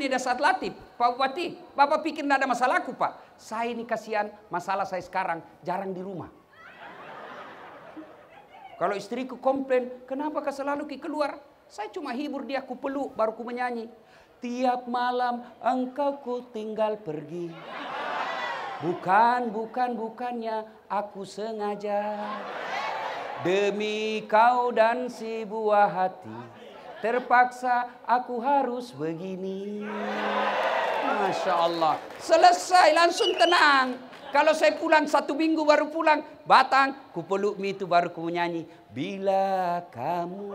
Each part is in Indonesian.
ini dasar Latif, Pak Bupati, Bapak pikir tidak ada masalahku Pak? Saya ini kasihan, masalah saya sekarang jarang di rumah. Kalau istriku komplain, kenapa kau selalu keluar? Saya cuma hibur dia, ku peluk, baru ku menyanyi. Tiap malam engkau ku tinggal pergi. Bukannya aku sengaja. Demi kau dan si buah hati, terpaksa aku harus begini. Masya Allah. Selesai, langsung tenang. Kalau saya pulang 1 minggu baru pulang, Batang, ku peluk itu baru ku nyanyi. Bila kamu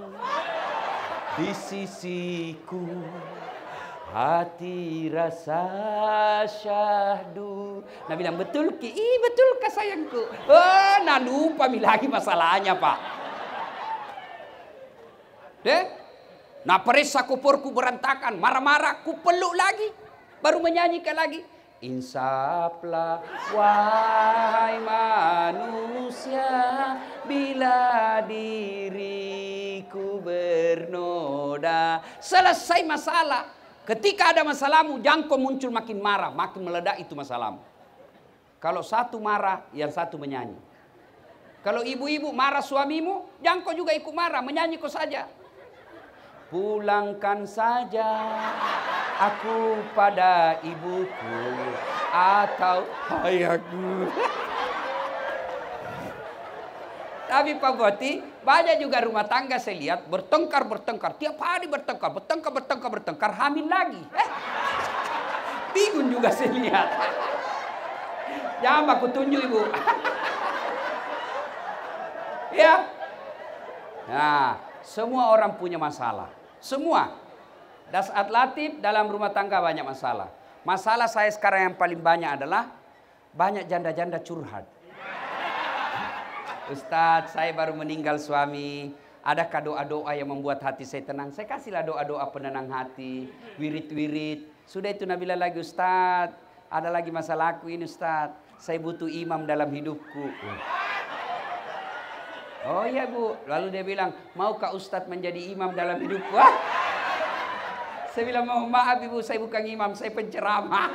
di sisiku, hati rasa syahdu. Nah bilang, betul Ki? Betul kah sayangku? Oh, nah lupa lagi masalahnya Pak. Nah perisa kuporku berantakan, marah-marah, ku peluk lagi. Baru menyanyikan lagi. Insaflah wahai manusia, bila diriku bernoda. Selesai masalah. Ketika ada masalahmu, jangan kau muncul makin marah, makin meledak itu masalahmu. Kalau satu marah, yang satu menyanyi. Kalau ibu-ibu marah suamimu, jangan kau juga ikut marah, menyanyi kau saja. Pulangkan saja aku pada ibuku atau ayahku. Tapi Pak Bupati, banyak juga rumah tangga saya lihat bertengkar. Tiap hari bertengkar, hamil lagi. Bingung juga saya lihat. Jangan aku tunjuk ibu. Ya. Nah, semua orang punya masalah. Semua. Dasar Latif dalam rumah tangga banyak masalah. Masalah saya sekarang yang paling banyak adalah banyak janda-janda curhat. Ustadz, saya baru meninggal suami. Adakah doa-doa yang membuat hati saya tenang? Saya kasihlah doa-doa penenang hati, wirid-wirid. Sudah itu Nabila lagi, Ustadz, ada lagi masalahku ini Ustadz. Saya butuh imam dalam hidupku. Oh iya Bu. Lalu dia bilang, maukah Ustadz menjadi imam dalam hidupku? Saya bilang, mohon maaf Ibu, saya bukan imam, saya penceramah.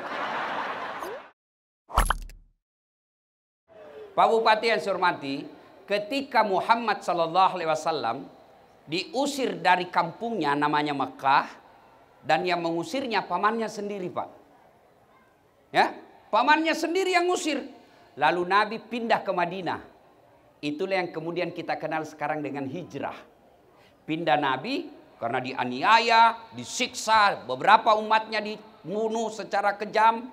Pak Bupati yang saya hormati, ketika Muhammad SAW diusir dari kampungnya namanya Mekah, dan yang mengusirnya pamannya sendiri Pak. Ya, pamannya sendiri yang ngusir. Lalu Nabi pindah ke Madinah. Itulah yang kemudian kita kenal sekarang dengan hijrah. Pindah Nabi karena dianiaya, disiksa, beberapa umatnya dibunuh secara kejam.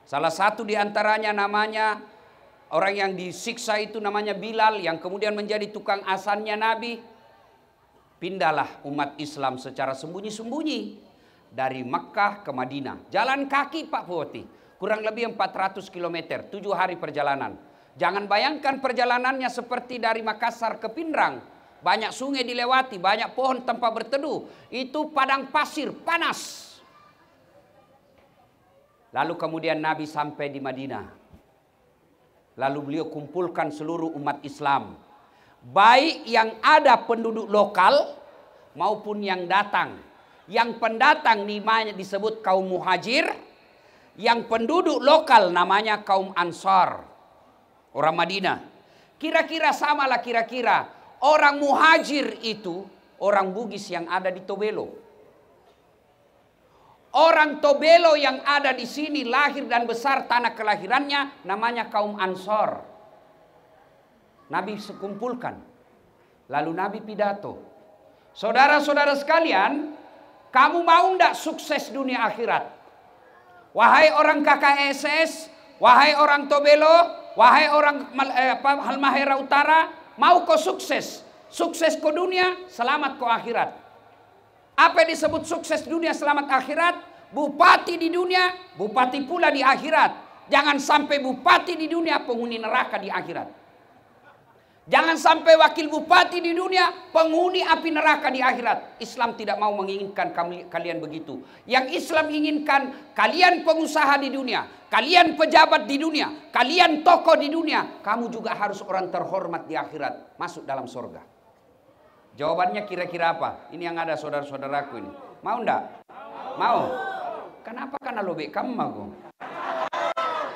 Salah satu diantaranya namanya, orang yang disiksa itu namanya Bilal, yang kemudian menjadi tukang asannya Nabi. Pindahlah umat Islam secara sembunyi-sembunyi dari Mekah ke Madinah. Jalan kaki Pak Bupati, kurang lebih 400 km, 7 hari perjalanan. Jangan bayangkan perjalanannya seperti dari Makassar ke Pindrang. Banyak sungai dilewati, banyak pohon tempat berteduh. Itu padang pasir, panas. Lalu kemudian Nabi sampai di Madinah. Lalu beliau kumpulkan seluruh umat Islam. Baik yang ada penduduk lokal maupun yang datang. Yang pendatang namanya disebut kaum muhajir. Yang penduduk lokal namanya kaum ansar. Orang Madinah. Kira-kira samalah kira-kira. Orang muhajir itu orang Bugis yang ada di Tobelo. Orang Tobelo yang ada di sini lahir dan besar tanah kelahirannya namanya kaum Ansor. Nabi sekumpulkan. Lalu Nabi pidato. Saudara-saudara sekalian, kamu mau ndak sukses dunia akhirat? Wahai orang KKSS, wahai orang Tobelo, wahai orang Halmahera Utara, mau kau sukses? Sukses kau dunia, selamat kau akhirat. Apa yang disebut sukses dunia, selamat akhirat? Bupati di dunia, bupati pula di akhirat. Jangan sampai bupati di dunia, penghuni neraka di akhirat. Jangan sampai wakil bupati di dunia, penghuni api neraka di akhirat. Islam tidak mau menginginkan kalian begitu. Yang Islam inginkan, kalian pengusaha di dunia, kalian pejabat di dunia, kalian tokoh di dunia, kamu juga harus orang terhormat di akhirat, masuk dalam surga. Jawabannya kira-kira apa? Ini yang ada saudara-saudaraku ini. Mau enggak? Mau? Kenapa? Karena lobek kamu aku.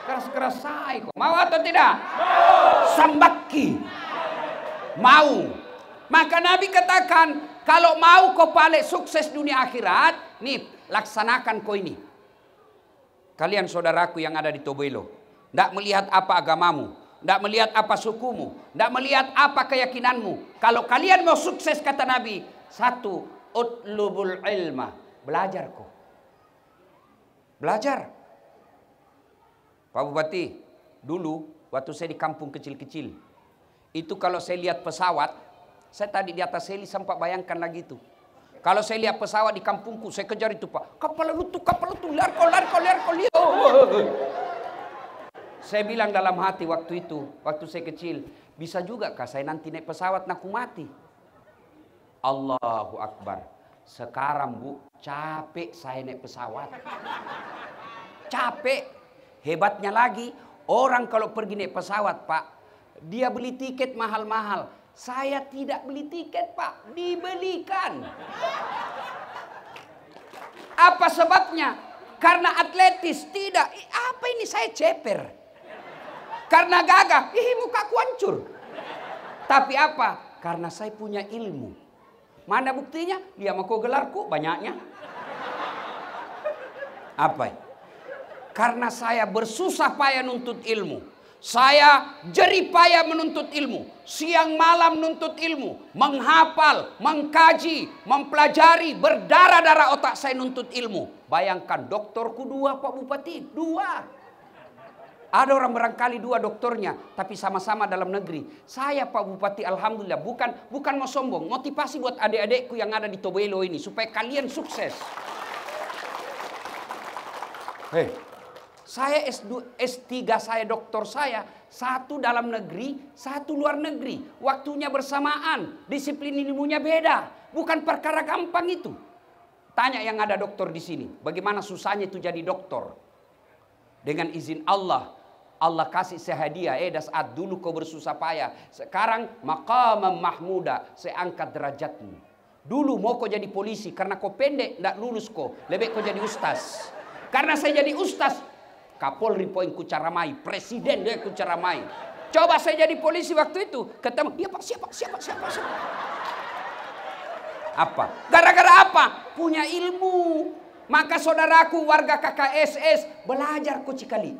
Keras-keras saya kok. Mau atau tidak? Sambaki. Mau. Maka Nabi katakan, kalau mau kau paling sukses dunia akhirat, nih laksanakan kau ini. Kalian saudaraku yang ada di Tobelo, tidak melihat apa agamamu, tidak melihat apa sukumu, tidak melihat apa keyakinanmu. Kalau kalian mau sukses, kata Nabi, satu, utlubul ilma, belajar kok. Belajar. Pak Bupati, dulu waktu saya di kampung kecil-kecil, itu kalau saya lihat pesawat, saya tadi di atas heli sempat bayangkan lagi itu. Kalau saya lihat pesawat di kampungku, saya kejar itu, Pak. Kapal lutu, liar kau. Saya bilang dalam hati waktu itu, waktu saya kecil, bisa juga kah saya nanti naik pesawat nak mati? Allahu Akbar. Sekarang Bu, capek saya naik pesawat. Capek. Hebatnya lagi, orang kalau pergi naik pesawat, Pak, dia beli tiket mahal-mahal. Saya tidak beli tiket, Pak, dibelikan. Apa sebabnya? Karena atletis, tidak. Apa ini saya ceper? Karena gagah, mukaku hancur. Tapi apa? Karena saya punya ilmu. Mana buktinya? Dia mau kau gelarku banyaknya. Apa? Karena saya bersusah payah nuntut ilmu. Saya jerih payah menuntut ilmu. Siang malam menuntut ilmu. Menghafal, mengkaji, mempelajari. Berdarah-darah otak saya nuntut ilmu. Bayangkan doktorku 2 Pak Bupati. 2. Ada orang barangkali 2 doktornya. Tapi sama-sama dalam negeri. Saya Pak Bupati alhamdulillah. Bukan mau sombong. Motivasi buat adik-adikku yang ada di Tobelo ini. Supaya kalian sukses. Saya S3 saya, doktor saya, 1 dalam negeri, 1 luar negeri. Waktunya bersamaan, disiplin ilmunya beda. Bukan perkara gampang itu. Tanya yang ada doktor di sini, bagaimana susahnya itu jadi doktor. Dengan izin Allah, Allah kasih saya hadiah. Saat dulu kau bersusah payah, sekarang maqamam mahmuda, saya angkat derajatmu. Dulu mau kau jadi polisi, karena kau pendek, tidak lulus kau. Lebih kau jadi ustaz. Karena saya jadi ustaz, Kapolri poin ku caramai, presiden dia ku caramai. Coba saya jadi polisi waktu itu, ketemu dia Pak, siapa? Apa? Gara-gara apa? Punya ilmu. Maka saudaraku warga KKSS, belajar ku cikali.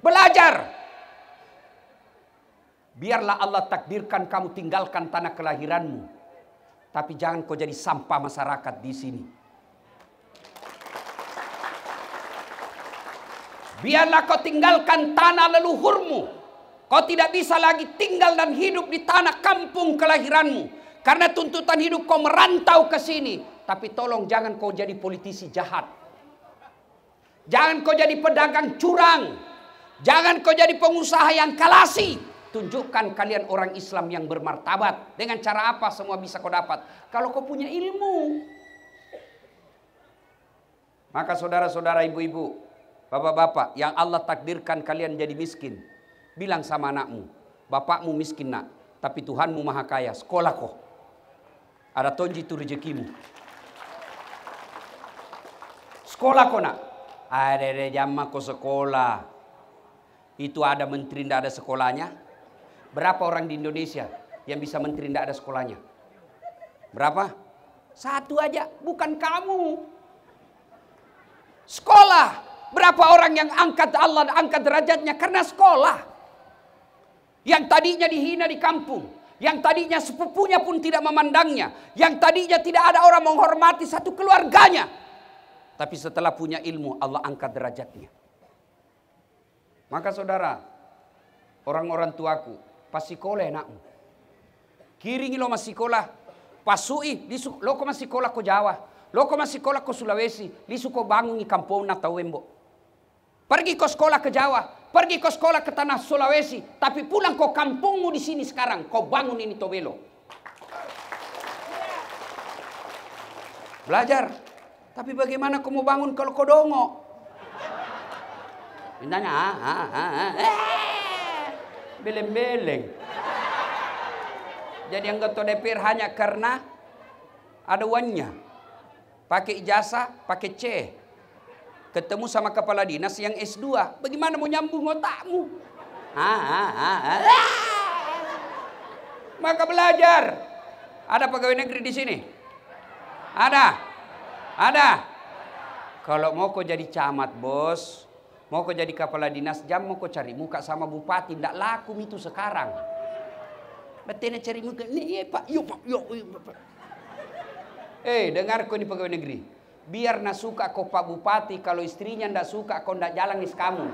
Belajar. Biarlah Allah takdirkan kamu tinggalkan tanah kelahiranmu. Tapi jangan kau jadi sampah masyarakat di sini. Biarlah kau tinggalkan tanah leluhurmu. Kau tidak bisa lagi tinggal dan hidup di tanah kampung kelahiranmu. Karena tuntutan hidup kau merantau ke sini. Tapi tolong jangan kau jadi politisi jahat. Jangan kau jadi pedagang curang. Jangan kau jadi pengusaha yang kalasi. Tunjukkan kalian orang Islam yang bermartabat. Dengan cara apa semua bisa kau dapat? Kalau kau punya ilmu. Maka saudara-saudara, ibu-ibu, bapak-bapak yang Allah takdirkan kalian jadi miskin, bilang sama anakmu, bapakmu miskin nak, tapi Tuhanmu maha kaya, sekolah kok. Ada tonji itu rezekimu. Sekolah kok nak. Ada jamah kok sekolah. Itu ada menteri tidak ada sekolahnya. Berapa orang di Indonesia yang bisa menteri tidak ada sekolahnya? Berapa? 1 aja, bukan kamu. Sekolah. Berapa orang yang angkat Allah, angkat derajatnya karena sekolah. Yang tadinya dihina di kampung. Yang tadinya sepupunya pun tidak memandangnya. Yang tadinya tidak ada orang menghormati satu keluarganya. Tapi setelah punya ilmu, Allah angkat derajatnya. Maka saudara, orang-orang tuaku, pas sekolah anakmu. Kiringi lo masih sekolah. Pasui, lo kok masih sekolah ke Jawa. Lo kok masih sekolah ke Sulawesi. Lisu kok bangun di kampung atau Wembo. Pergi ke sekolah ke Jawa, pergi ke sekolah ke tanah Sulawesi, tapi pulang ke kampungmu di sini sekarang, kau bangun ini Tobelo. Belajar. Tapi bagaimana kau mau bangun kalau kau dongo? Mintanya, beleng-beleng. Jadi anggota DPR hanya karena ada uangnya. Pakai ijazah, pakai C. ketemu sama kepala dinas yang S2. Bagaimana mau nyambung otakmu? Maka belajar. Ada pegawai negeri di sini? Ada. Kalau mau kau jadi camat, bos, mau kau jadi kepala dinas, mau kau cari muka sama bupati, ndak laku itu sekarang. Betina cari muka, nih pak, yuk pak. Dengar kau ini pegawai negeri. Biar nak suka kau pak bupati, kalau istrinya ndak suka kau ndak jalan nis kamu.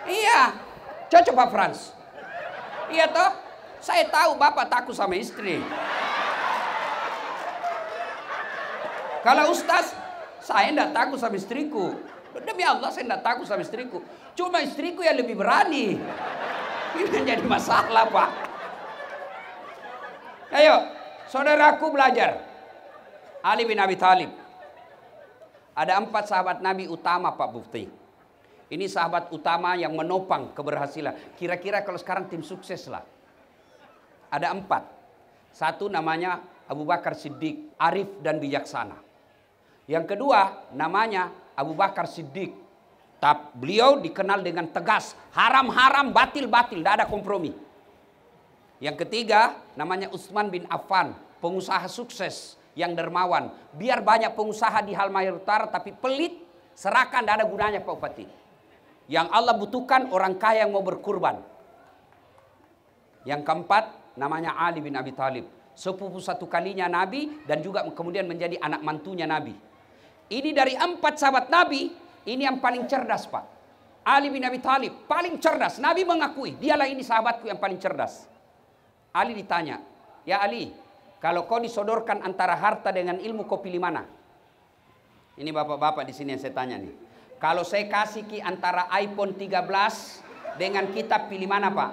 Iya, cocok Pak Frans. Iya toh, saya tahu bapak takut sama istri. Kalau Ustaz, saya ndak takut sama istriku. Demi Allah saya ndak takut sama istriku. Cuma istriku yang lebih berani. Ini jadi masalah Pak. Ayo, saudaraku belajar. Ali bin Abi Thalib. Ada 4 sahabat Nabi utama Pak Bukti. Ini sahabat utama yang menopang keberhasilan. Kira-kira kalau sekarang tim sukses lah. Ada 4. Satu namanya Abu Bakar Siddiq, arif dan bijaksana. Yang kedua namanya Abu Bakar Siddiq. Beliau dikenal dengan tegas. Haram-haram, batil-batil, tidak ada kompromi. Yang ketiga namanya Utsman bin Affan, pengusaha sukses yang dermawan. Biar banyak pengusaha di Halmahera Utara tapi pelit, serahkan, tidak ada gunanya Pak Bupati. Yang Allah butuhkan orang kaya yang mau berkurban. Yang keempat namanya Ali bin Abi Thalib. Sepupu satu kalinya Nabi dan juga kemudian menjadi anak mantunya Nabi. Ini dari 4 sahabat Nabi, ini yang paling cerdas Pak. Ali bin Abi Thalib paling cerdas. Nabi mengakui, dialah ini sahabatku yang paling cerdas. Ali ditanya, ya Ali, kalau kau disodorkan antara harta dengan ilmu, kau pilih mana? Ini bapak-bapak di sini yang saya tanya nih. Kalau saya kasih antara iPhone 13 dengan kitab, pilih mana Pak?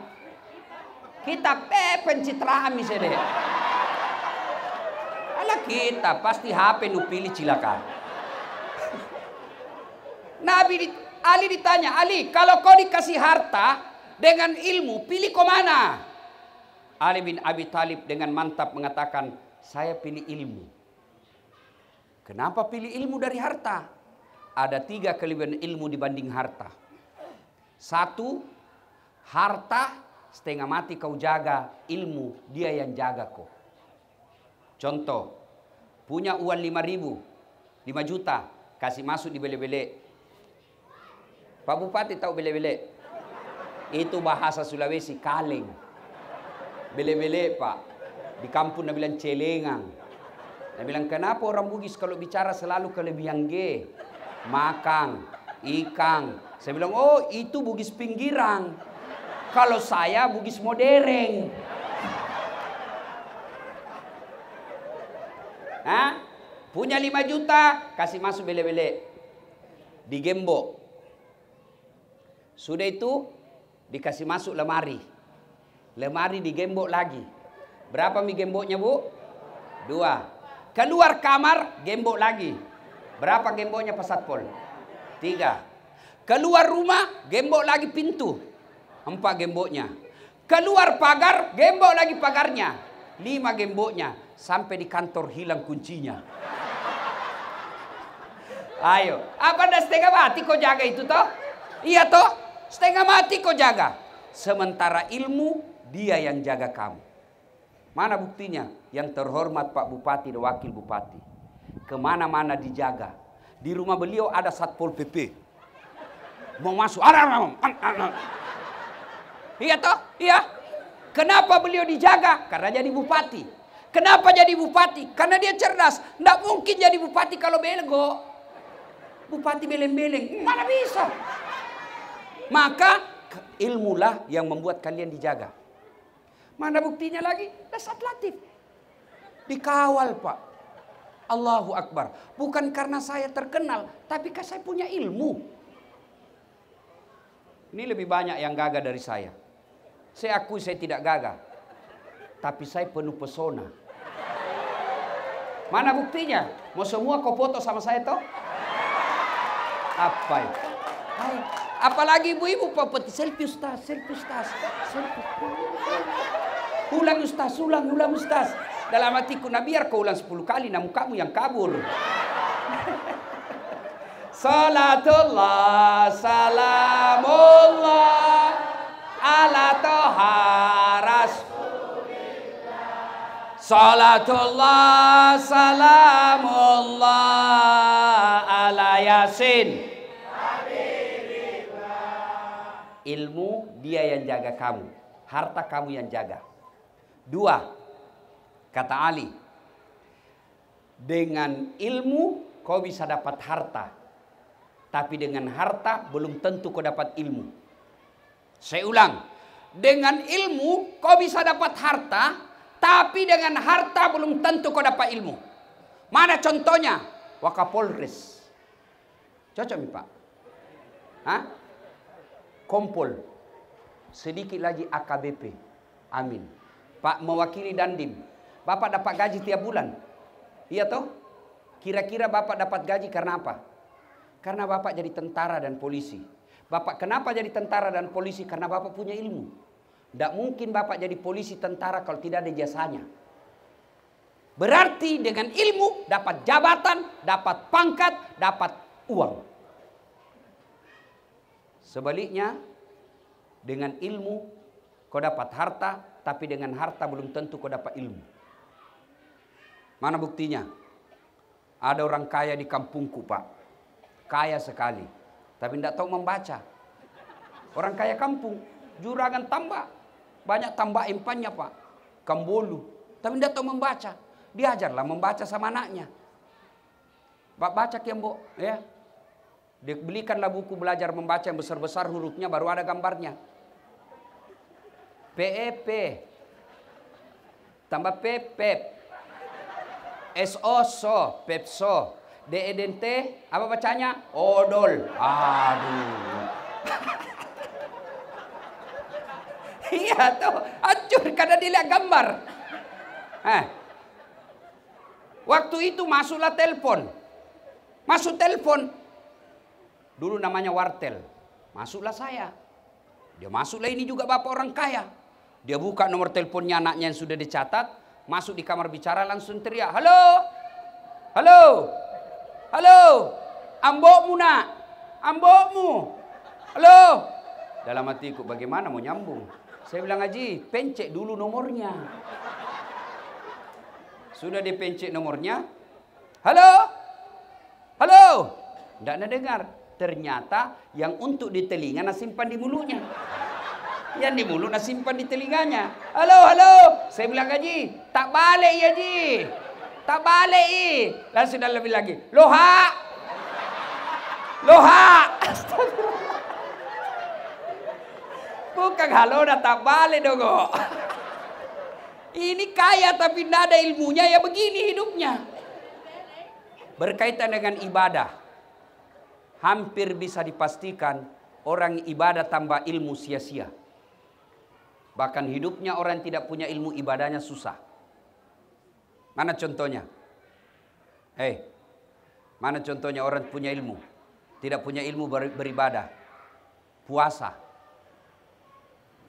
Kitab pencitraan misalnya. Alah kitab, pasti HP nu pilih cilaka. Ali ditanya, Ali kalau kau dikasih harta dengan ilmu, pilih kau mana? Ali bin Abi Thalib dengan mantap mengatakan, saya pilih ilmu. Kenapa pilih ilmu dari harta? Ada 3 kelebihan ilmu dibanding harta. 1, harta setengah mati kau jaga, ilmu dia yang jaga kau. Contoh, punya uang 5 juta, kasih masuk di bele-bele. Pak Bupati tahu bele-bele? Itu bahasa Sulawesi, kaleng. Bele-bele Pak, di kampung dia bilang celengang. Dia bilang kenapa orang Bugis kalau bicara selalu kelebihan G? Makan, ikan. Saya bilang, oh itu Bugis pinggiran. Kalau saya Bugis modern. Punya 5 juta, kasih masuk bele-bele. Digembok. Sudah itu, dikasih masuk lemari. Lemari digembok lagi. Berapa mi gemboknya Bu? 2. Keluar kamar, gembok lagi. Berapa gemboknya Pak Satpol? 3. Keluar rumah, gembok lagi pintu. 4 gemboknya. Keluar pagar, gembok lagi pagarnya. 5 gemboknya. Sampai di kantor hilang kuncinya. Ayo, apa dah setengah mati kau jaga itu toh? Iya toh? Setengah mati kau jaga. Sementara ilmu, dia yang jaga kamu. Mana buktinya? Yang terhormat Pak Bupati dan Wakil Bupati. Kemana-mana dijaga. Di rumah beliau ada Satpol PP. Mau masuk. Iya toh? Iya. Kenapa beliau dijaga? Karena jadi bupati. Kenapa jadi bupati? Karena dia cerdas. Nggak mungkin jadi bupati kalau bego. Bupati beleng-beleng. Mana bisa? Maka ilmulah yang membuat kalian dijaga. Mana buktinya lagi? Dasar Latif. Dikawal Pak. Allahu Akbar. Bukan karena saya terkenal, tapi karena saya punya ilmu. Ini lebih banyak yang gagah dari saya. Saya akui saya tidak gagah. Tapi saya penuh pesona. Mana buktinya? Mau semua kau foto sama saya toh? Apa itu? Hai. Apalagi ibu-ibu Pak, selfie Ustaz, selfie Ustaz, selfie. Ulang Ustaz, ulang Ustaz. Dalam hatiku, nah biar kau ulang 10 kali, nah mukamu yang kabur. Salatullah, salamullah, ala toha rasulillah. Salatullah, salamullah, ala yasin. Ilmu dia yang jaga kamu, harta kamu yang jaga. 2, kata Ali, dengan ilmu kau bisa dapat harta, tapi dengan harta belum tentu kau dapat ilmu. Saya ulang, dengan ilmu kau bisa dapat harta, tapi dengan harta belum tentu kau dapat ilmu. Mana contohnya? Wakapolres. Cocok nih Pak? Hah? Kompol. Sedikit lagi AKBP. Amin. Pak mewakili Dandim. Bapak dapat gaji tiap bulan. Iya toh? Kira-kira Bapak dapat gaji karena apa? Karena Bapak jadi tentara dan polisi. Bapak kenapa jadi tentara dan polisi? Karena Bapak punya ilmu. Tidak mungkin Bapak jadi polisi tentara kalau tidak ada jasanya. Berarti dengan ilmu dapat jabatan, dapat pangkat, dapat uang. Sebaliknya, dengan ilmu kau dapat harta, tapi dengan harta belum tentu kau dapat ilmu. Mana buktinya? Ada orang kaya di kampungku Pak. Kaya sekali, tapi tidak tahu membaca. Orang kaya kampung, juragan tambak. Banyak tambak empannya Pak. Kambolu, tapi tidak tahu membaca. Diajarlah membaca sama anaknya. Pak baca Kiambo, ya. Dibelikanlah buku belajar membaca yang besar-besar hurufnya, baru ada gambarnya. PEP tambah PEP, SO Pepso, DEDT apa bacanya? Odol. Aduh. Iya tuh, hancur karena dilihat gambar. Waktu itu masuklah telepon. Masuk telepon. Dulu namanya wartel. Masuklah saya. Dia masuklah ini juga bapak orang kaya. Dia buka nomor teleponnya anaknya yang sudah dicatat. Masuk di kamar bicara langsung teriak. Halo. Halo. Halo. Ambokmu nak. Ambokmu. Halo. Dalam hatiku bagaimana mau nyambung. Saya bilang Haji, pencet dulu nomornya. Sudah dipencet nomornya. Halo. Halo. Tidak ada dengar. Ternyata yang untuk di telinga nak simpan di mulutnya. Yang di mulut nak simpan di telinganya. Halo, halo. Saya bilang Haji, tak balik ya Haji. Tak balik Langsung dah lebih lagi. Loha. Loha. Bukan halo dah tak balik dogo. Ini kaya tapi tidak ada ilmunya ya begini hidupnya. Berkaitan dengan ibadah. Hampir bisa dipastikan orang ibadah tambah ilmu sia-sia. Bahkan hidupnya orang yang tidak punya ilmu ibadahnya susah. Mana contohnya? Mana contohnya orang punya ilmu? Tidak punya ilmu beribadah. Puasa.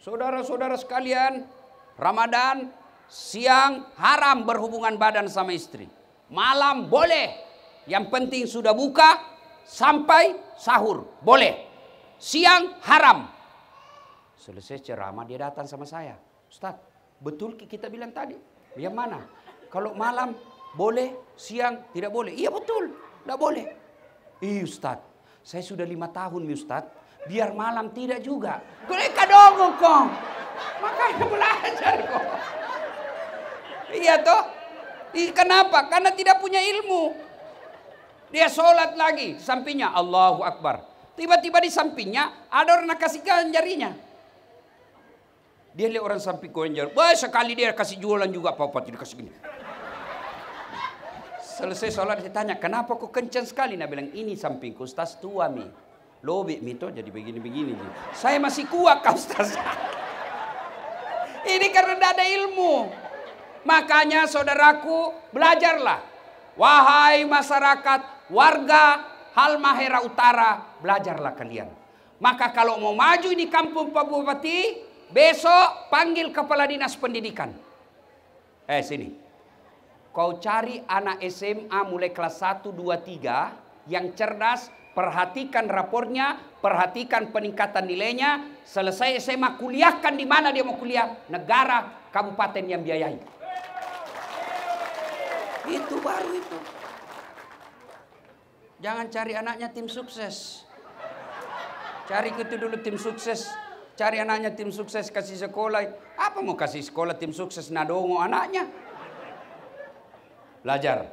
Saudara-saudara sekalian, Ramadan, siang haram berhubungan badan sama istri. Malam boleh. Yang penting sudah buka. Sampai sahur, boleh. Siang, haram. Selesai ceramah, dia datang sama saya. Ustaz, betul kita bilang tadi? Yang mana? Kalau malam, boleh. Siang, tidak boleh. Iya betul, tidak boleh. Ustaz, saya sudah 5 tahun Ustaz. Biar malam tidak juga. Mereka dong kok. Makanya belajar kok. Iya toh? Kenapa? Karena tidak punya ilmu. Dia sholat lagi, sampingnya Allahu Akbar. Tiba-tiba di sampingnya ada orang nak kasihkan jarinya. Dia lihat orang samping koin jari. Wah sekali dia kasih jualan juga apa-apa tidak kasih gini. Selesai sholat dia tanya, kenapa kok kencang sekali? Nah bilang ini sampingku Ustaz tua mi. Lobek mi toh jadi begini-begini. Saya masih kuat kau Ustaz. Ini karena tidak ada ilmu. Makanya saudaraku belajarlah. Wahai masyarakat. Warga Halmahera Utara, belajarlah kalian. Maka kalau mau maju di kampung Pak Bupati, besok panggil kepala dinas pendidikan. Sini. Kau cari anak SMA mulai kelas 1, 2, 3 yang cerdas, perhatikan rapornya, perhatikan peningkatan nilainya, selesai SMA kuliahkan di mana dia mau kuliah, negara, kabupaten yang biayai. Itu baru itu. Jangan cari anaknya tim sukses. Cari itu dulu tim sukses. Cari anaknya tim sukses, kasih sekolah. Apa mau kasih sekolah tim sukses, nadongo anaknya? Belajar.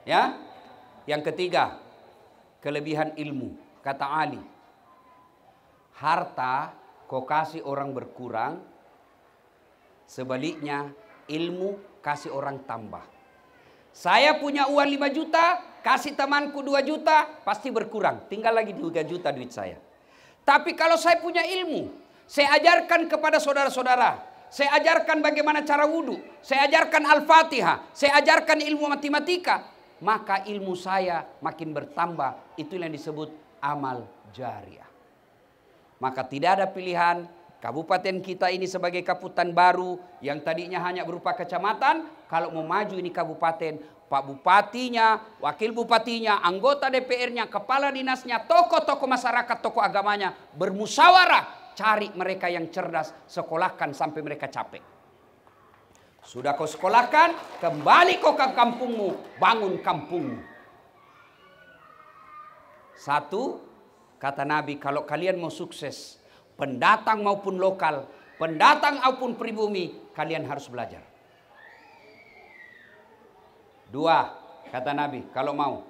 Ya. Yang ketiga, kelebihan ilmu. Kata Ali, harta kau kasih orang berkurang, sebaliknya ilmu kasih orang tambah. Saya punya uang 5 juta, kasih temanku 2 juta, pasti berkurang. Tinggal lagi 2 juta duit saya. Tapi kalau saya punya ilmu, saya ajarkan kepada saudara-saudara, saya ajarkan bagaimana cara wudhu, saya ajarkan Al-Fatihah, saya ajarkan ilmu matematika, maka ilmu saya makin bertambah. Itulah yang disebut amal jariah. Maka tidak ada pilihan. Kabupaten kita ini sebagai kabupaten baru yang tadinya hanya berupa kecamatan, kalau mau maju ini kabupaten, Pak Bupatinya, Wakil Bupatinya, anggota DPR-nya, kepala dinasnya, tokoh-tokoh masyarakat, tokoh agamanya bermusyawarah, cari mereka yang cerdas, sekolahkan sampai mereka capek. Sudah kau sekolahkan, kembali kau ke kampungmu, bangun kampungmu. Satu, kata Nabi, kalau kalian mau sukses, pendatang maupun lokal, pendatang maupun pribumi, kalian harus belajar. Dua, kata Nabi, kalau mau,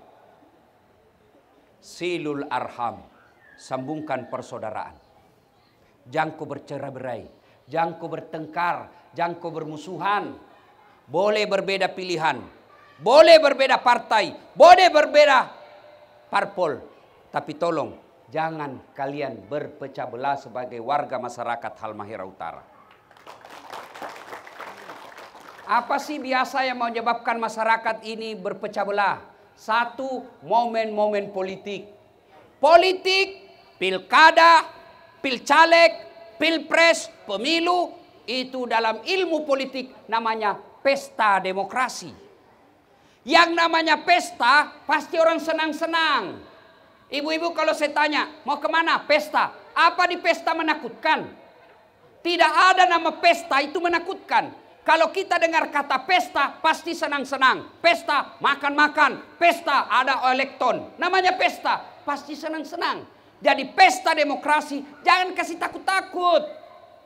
silul arham, sambungkan persaudaraan. Jangan kau bercerai-berai, jangan kau bertengkar, jangan kau bermusuhan. Boleh berbeda pilihan, boleh berbeda partai, boleh berbeda parpol, tapi tolong jangan kalian berpecah belah sebagai warga masyarakat Halmahera Utara. Apa sih biasa yang menyebabkan masyarakat ini berpecah belah? Satu, momen-momen politik. Politik, pilkada, pilcaleg, pilpres, pemilu, itu dalam ilmu politik namanya pesta demokrasi. Yang namanya pesta, pasti orang senang-senang. Ibu-ibu kalau saya tanya, mau kemana? Pesta. Apa di pesta menakutkan? Tidak ada nama pesta itu menakutkan. Kalau kita dengar kata pesta, pasti senang-senang. Pesta, makan-makan. Pesta, ada elektron. Namanya pesta, pasti senang-senang. Jadi pesta demokrasi, jangan kasih takut-takut.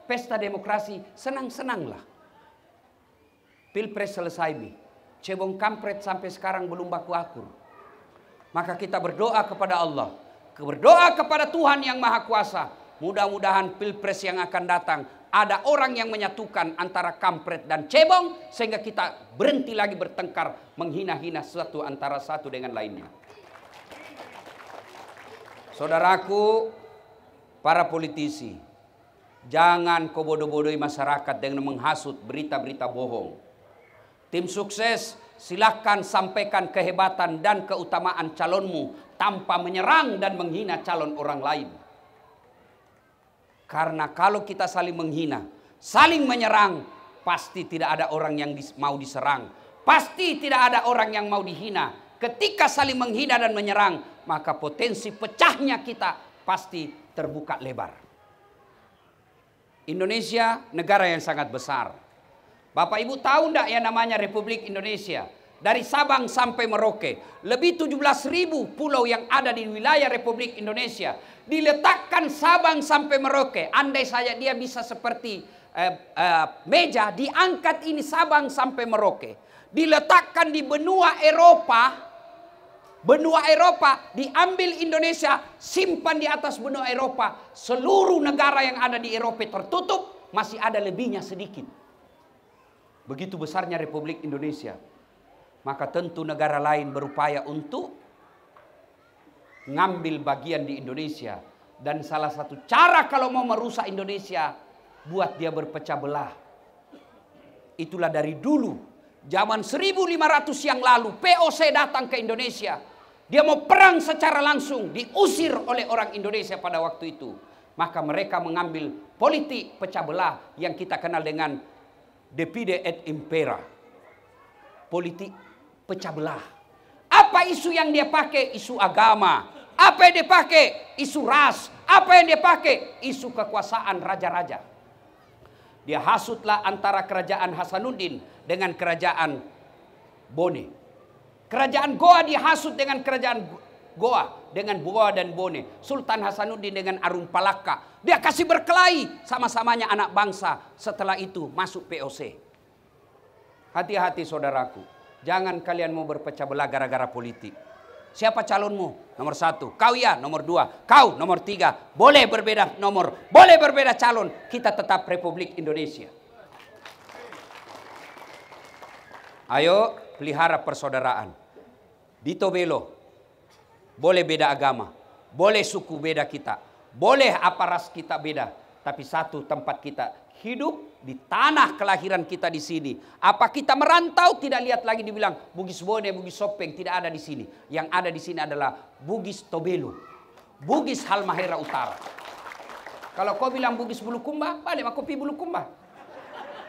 Pesta demokrasi, senang-senanglah. Pilpres selesai, Bi. Cebong kampret sampai sekarang belum baku akur. Maka kita berdoa kepada Allah. Berdoa kepada Tuhan yang Maha Kuasa. Mudah-mudahan pilpres yang akan datang, ada orang yang menyatukan antara kampret dan cebong, sehingga kita berhenti lagi bertengkar, menghina-hina satu antara satu dengan lainnya. Saudaraku, para politisi, jangan kau bodoh-bodohi masyarakat dengan menghasut berita-berita bohong. Tim sukses, silakan sampaikan kehebatan dan keutamaan calonmu tanpa menyerang dan menghina calon orang lain. Karena kalau kita saling menghina, saling menyerang, pasti tidak ada orang yang mau diserang. Pasti tidak ada orang yang mau dihina. Ketika saling menghina dan menyerang, maka potensi pecahnya kita pasti terbuka lebar. Indonesia negara yang sangat besar. Bapak Ibu tahu enggak yang namanya Republik Indonesia? Dari Sabang sampai Merauke, lebih 17.000 pulau yang ada di wilayah Republik Indonesia. Diletakkan Sabang sampai Merauke, andai saja dia bisa seperti meja, diangkat ini Sabang sampai Merauke. Diletakkan di benua Eropa, diambil Indonesia, simpan di atas benua Eropa. Seluruh negara yang ada di Eropa tertutup, masih ada lebihnya sedikit. Begitu besarnya Republik Indonesia. Maka tentu negara lain berupaya untuk ngambil bagian di Indonesia. Dan salah satu cara kalau mau merusak Indonesia, buat dia berpecah belah. Itulah dari dulu. Zaman 1500 yang lalu, POC datang ke Indonesia. Dia mau perang secara langsung, diusir oleh orang Indonesia pada waktu itu. Maka mereka mengambil politik pecah belah yang kita kenal dengan divide et impera. politik pecah belah. Apa isu yang dia pakai? Isu agama. Apa yang dia pakai? Isu ras. Apa yang dia pakai? Isu kekuasaan raja-raja. Dia hasutlah antara kerajaan Hasanuddin dengan kerajaan Bone. Kerajaan Goa dihasut dengan kerajaan Goa. Dengan Goa dan Bone. Sultan Hasanuddin dengan Arun Palaka. Dia kasih berkelahi. Sama-samanya anak bangsa. Setelah itu masuk POC. Hati-hati saudaraku. Jangan kalian mau berpecah belah gara-gara politik. Siapa calonmu? Nomor 1. Kau ya, nomor 2. Kau nomor 3. Boleh berbeda nomor. Boleh berbeda calon. Kita tetap Republik Indonesia. Ayo pelihara persaudaraan. Dito Belo. Boleh beda agama. Boleh suku beda kita. Boleh apa ras kita beda. Tapi satu tempat kita hidup di tanah kelahiran kita di sini. Apa kita merantau tidak lihat lagi dibilang Bugis Bone, Bugis Sopeng tidak ada di sini. Yang ada di sini adalah Bugis Tobelo, Bugis Halmahera Utara. Kalau kau bilang Bugis Bulukumba, balik kau pi Bulukumba.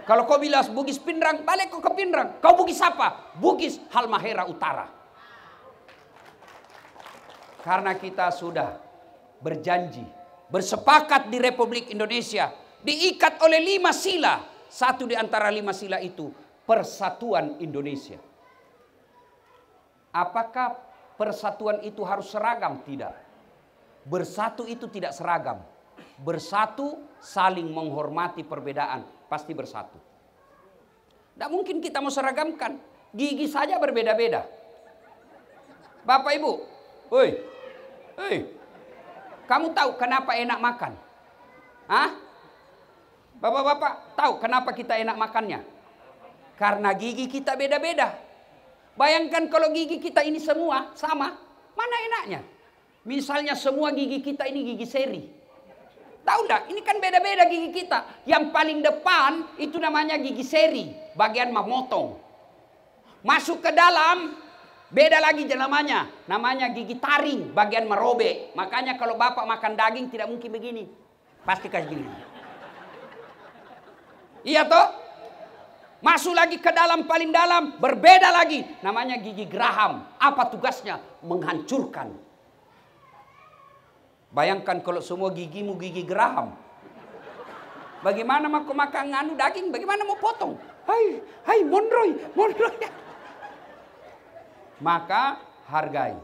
Kalau kau bilang Bugis Pindrang, balik kau ke Pindrang. Kau Bugis apa? Bugis Halmahera Utara. Karena kita sudah berjanji, bersepakat di Republik Indonesia, diikat oleh 5 sila. Satu di antara 5 sila itu persatuan Indonesia. Apakah persatuan itu harus seragam? Tidak. Bersatu itu tidak seragam. Bersatu saling menghormati perbedaan. Pasti bersatu. Tidak mungkin kita mau seragamkan. Gigi saja berbeda-beda. Bapak Ibu. Kamu tahu kenapa enak makan? Hah? Bapak-bapak tahu kenapa kita enak makannya? Karena gigi kita beda-beda. Bayangkan kalau gigi kita ini semua sama, mana enaknya? Misalnya semua gigi kita ini gigi seri. Tahu enggak? Ini kan beda-beda gigi kita. Yang paling depan itu namanya gigi seri, bagian memotong. Masuk ke dalam, beda lagi namanya. Namanya gigi taring, bagian merobek. Makanya kalau bapak makan daging tidak mungkin begini. Pasti kasih gini. Iya toh? Masuk lagi ke dalam, paling dalam, berbeda lagi. Namanya gigi geraham. Apa tugasnya? Menghancurkan. Bayangkan kalau semua gigimu gigi geraham. Bagaimana mau makan nganu daging? Bagaimana mau potong? Hai, mondroy. Maka hargai.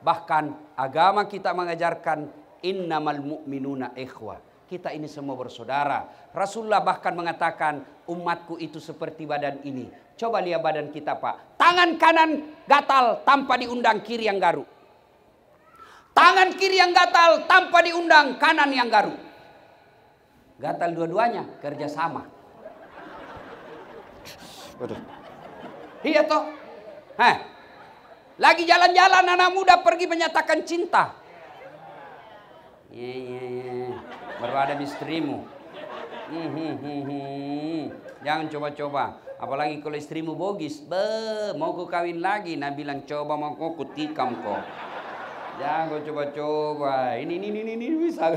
Bahkan agama kita mengajarkan innamal mu'minuna ikhwah. Kita ini semua bersaudara. Rasulullah bahkan mengatakan umatku itu seperti badan ini. Coba lihat badan kita Pak. Tangan kanan gatal tanpa diundang kiri yang garuk. Tangan kiri yang gatal tanpa diundang kanan yang garuk. Gatal dua-duanya kerjasama. Iya toh. Lagi jalan-jalan anak muda pergi menyatakan cinta. Baru ada istrimu. Jangan coba-coba. Apalagi kalau istrimu bogis. Mau ku kawin lagi. Nah bilang coba mau ku tikam kok. Jangan kau coba-coba. Ini bisa.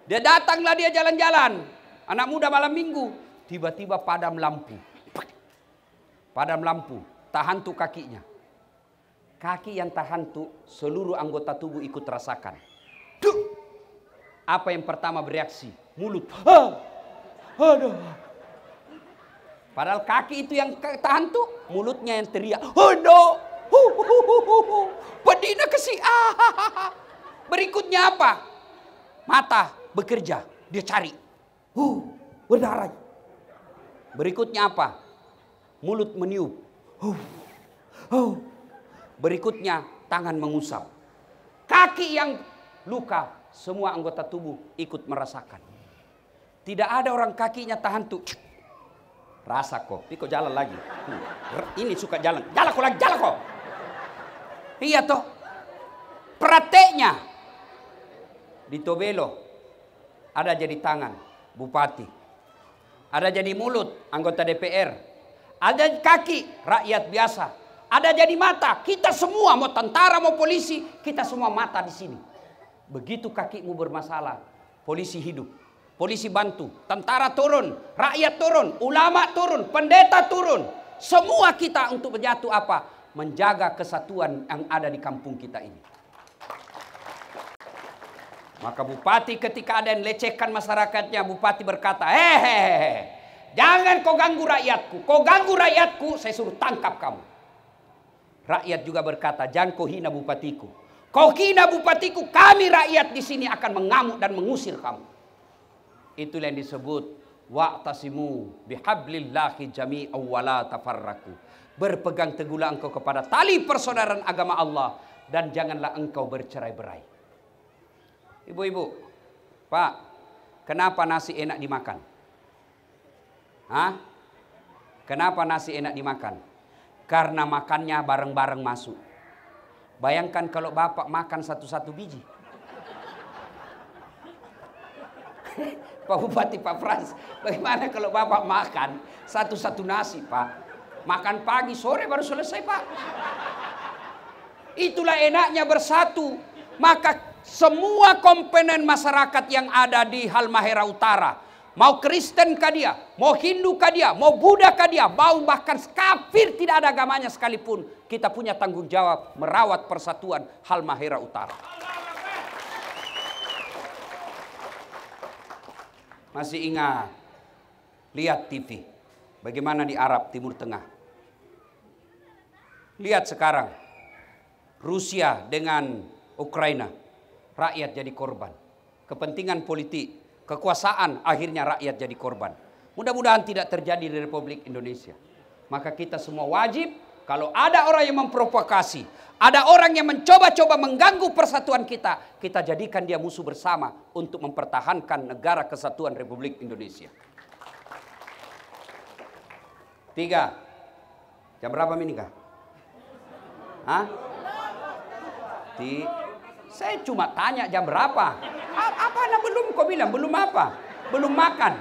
Dia datanglah dia jalan-jalan. Anak muda malam minggu. Tiba-tiba padam lampu. Padam lampu. Tak hantu kakinya. Kaki yang tak hantu seluruh anggota tubuh ikut rasakan. Duh! Apa yang pertama bereaksi? Mulut. Aduh. Padahal kaki itu yang tak hantu, mulutnya yang teriak. Aduh. Pedina kesi. Berikutnya apa? Mata bekerja, dia cari. Berdarah. Berikutnya apa? Mulut meniup. Berikutnya tangan mengusap. Kaki yang luka, semua anggota tubuh ikut merasakan. Tidak ada orang kakinya tahan tuh. Rasa kok, tapi kok jalan lagi. Ini suka jalan. Jalan kok lagi, jalan kok. Iya toh. Prakteknya di Tobelo ada jadi tangan bupati. Ada jadi mulut anggota DPR. Ada kaki rakyat biasa. Ada jadi mata. Kita semua mau tentara mau polisi, kita semua mata di sini. Begitu kakimu bermasalah, polisi hidup. Polisi bantu, tentara turun, rakyat turun, ulama turun, pendeta turun. Semua kita untuk menyatu apa? Menjaga kesatuan yang ada di kampung kita ini. Maka bupati ketika ada yang lecehkan masyarakatnya, bupati berkata, hehehe, jangan kau ganggu rakyatku. Kau ganggu rakyatku, saya suruh tangkap kamu. Rakyat juga berkata, jangan kau hina bupatiku. Kau hina bupatiku, kami rakyat di sini akan mengamuk dan mengusir kamu. Itulah yang disebut wa'tasimu bihablillahi jami'an wa la tafarraqu. Berpegang teguhlah engkau kepada tali persaudaraan agama Allah dan janganlah engkau bercerai-berai. Ibu-ibu, Pak, kenapa nasi enak dimakan? Hah? Kenapa nasi enak dimakan? Karena makannya bareng-bareng masuk. Bayangkan kalau bapak makan satu-satu biji. Pak Bupati, Pak Frans, bagaimana kalau bapak makan satu-satu nasi, Pak? Makan pagi, sore baru selesai, Pak. Itulah enaknya bersatu. Maka semua komponen masyarakat yang ada di Halmahera Utara, mau Kristen kah dia, mau Hindu kah dia, mau Buddha kah dia, mau bahkan kafir tidak ada agamanya sekalipun, kita punya tanggung jawab merawat persatuan Halmahera Utara. Masih ingat, lihat TV, bagaimana di Arab Timur Tengah. Lihat sekarang, Rusia dengan Ukraina, rakyat jadi korban. Kepentingan politik, kekuasaan, akhirnya rakyat jadi korban. Mudah-mudahan tidak terjadi di Republik Indonesia. Maka kita semua wajib, kalau ada orang yang memprovokasi, ada orang yang mencoba-coba mengganggu persatuan kita, kita jadikan dia musuh bersama untuk mempertahankan negara kesatuan Republik Indonesia. 3. Jam berapa menikah? Hah? Saya cuma tanya jam berapa. Apa anak belum kau bilang? Belum apa? Belum makan.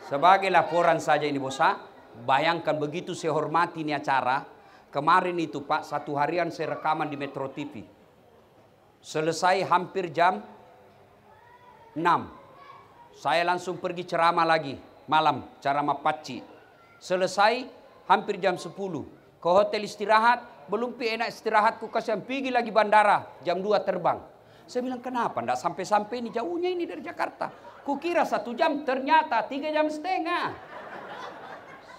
Sebagai laporan saja ini bosa. Bayangkan begitu saya hormati ini acara. Kemarin itu Pak, satu harian saya rekaman di Metro TV. Selesai hampir jam 6. Saya langsung pergi ceramah lagi. Malam, ceramah Paci. Selesai hampir jam 10. Ke hotel istirahat. Belum enak istirahatku, kasihan pergi lagi bandara. Jam 2 terbang. Saya bilang kenapa? Nggak sampai-sampai ini, jauhnya ini dari Jakarta. Kukira 1 jam, ternyata 3,5 jam.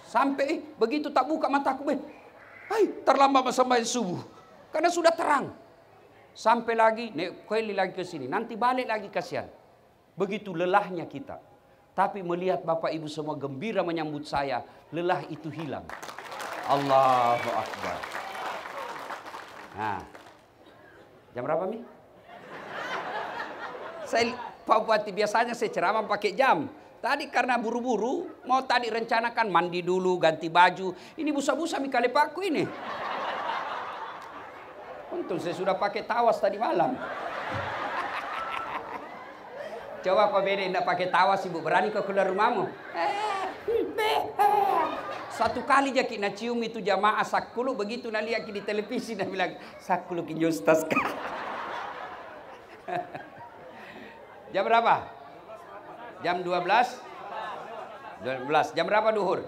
Sampai begitu tak buka mataku, terlambat sampai subuh. Karena sudah terang. Sampai lagi, kembali lagi ke sini. Nanti balik lagi, kasihan. Begitu lelahnya kita. Tapi melihat Bapak Ibu semua gembira menyambut saya, lelah itu hilang. Allahu Akbar. Nah, jam berapa Mi? Pak Bupati biasanya saya ceramah pakai jam. Tadi karena buru-buru, mau tadi rencanakan mandi dulu, ganti baju. Ini busa-busa Mi kalepaku ini. Untung saya sudah pakai tawas tadi malam. Coba Pak Bede tidak pakai tawas, Ibu berani kau keluar rumahmu? Satu kali aja kita cium itu jamaah sakulu, begitu nak lihat di televisi nak bilang sakulu kinjustas. Jam berapa? Jam 12? 12. Jam berapa duhur?